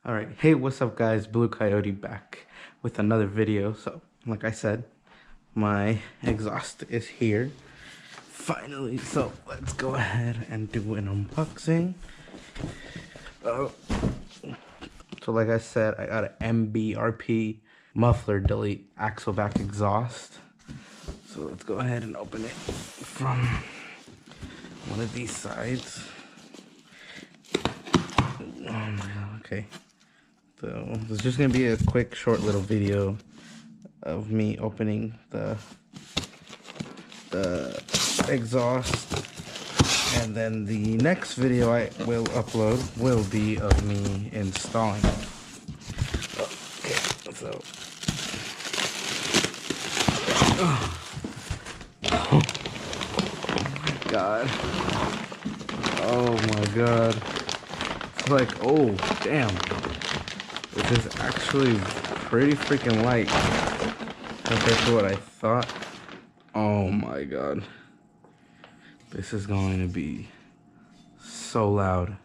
Alright, hey, what's up guys? Blue Coyote back with another video. So, like I said, my exhaust is here. Finally, so let's go ahead and do an unboxing. So like I said, I got an Mbrp Muffler delete axle back exhaust. So let's go ahead and open it from one of these sides. Oh my god, okay. So this is just gonna be a quick, short little video of me opening the exhaust, and then the next video I will upload will be of me installing it. Okay, so oh my god, oh my god, it's like, oh damn. This is actually pretty freaking light compared to what I thought. Oh my god. This is going to be so loud.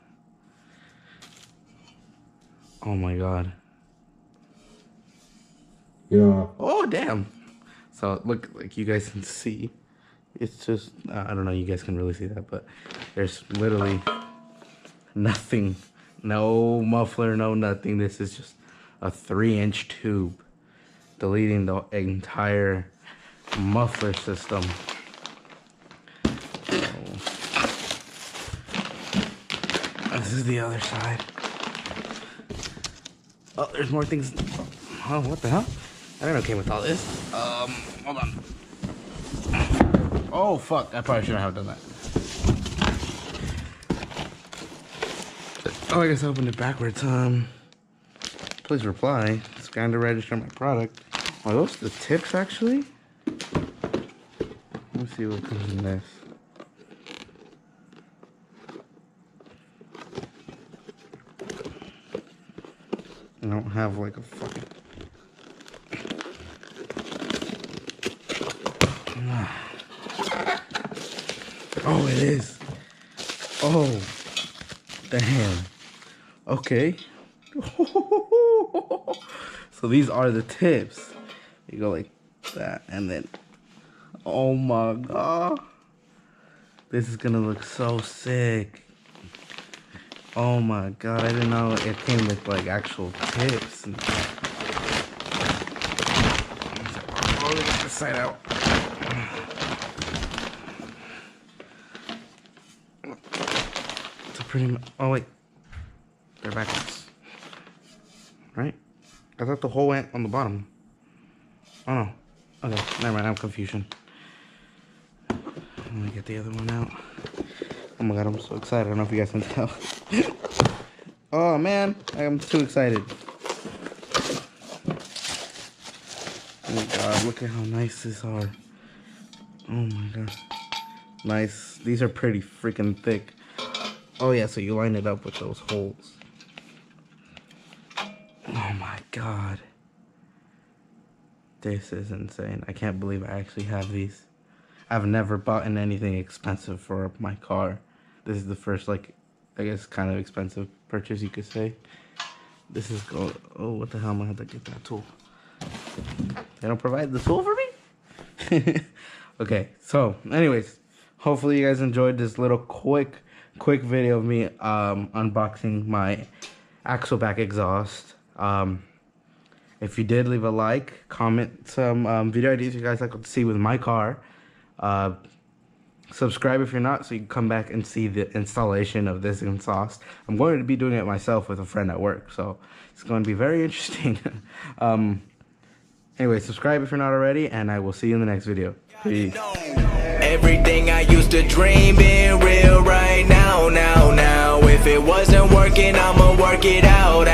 Oh my god. Yeah. Oh damn. So look, like you guys can see, it's just, I don't know, you guys can really see that, but there's literally nothing. No muffler, no nothing. This is just a 3-inch tube deleting the entire muffler system. So, this is the other side. Oh, there's more things. Oh, what the hell? I didn't know it came with all this. Hold on. Oh, fuck. I probably shouldn't have done that. Oh, I guess I opened it backwards. Please reply. Scan to register my product. Are those the tips, actually? Let me see what comes in this. I don't have like a fucking... Oh, it is. Oh, damn. Okay. So these are the tips. You go like that, and then, oh my god, this is gonna look so sick. Oh my god, I didn't know it came with like actual tips. And... oh, let me get this side out. It's a pretty. Oh wait, they're backwards. Right? I thought the hole went on the bottom. Oh no. Okay, never mind, I'm confusion. Let me get the other one out. Oh my god, I'm so excited. I don't know if you guys can tell. Oh man, I'm too excited. Oh my god, look at how nice these are. Oh my god. Nice. These are pretty freaking thick. Oh yeah, so you line it up with those holes. Oh my god. This is insane. I can't believe I actually have these. I've never bought anything expensive for my car. This is the first, like, I guess kind of expensive purchase you could say. This is oh, what the hell, I'm gonna have to get that tool. They don't provide the tool for me? Okay, so anyways, hopefully you guys enjoyed this little quick video of me unboxing my axle back exhaust. If you did, leave a like, comment some video ideas you guys like to see with my car. Subscribe if you're not, so you can come back and see the installation of this exhaust. I'm going to be doing it myself with a friend at work, so it's going to be very interesting. Anyway, subscribe if you're not already, and I will see you in the next video. Peace. Everything I used to dream being real right now. If it wasn't working, I'ma work it out.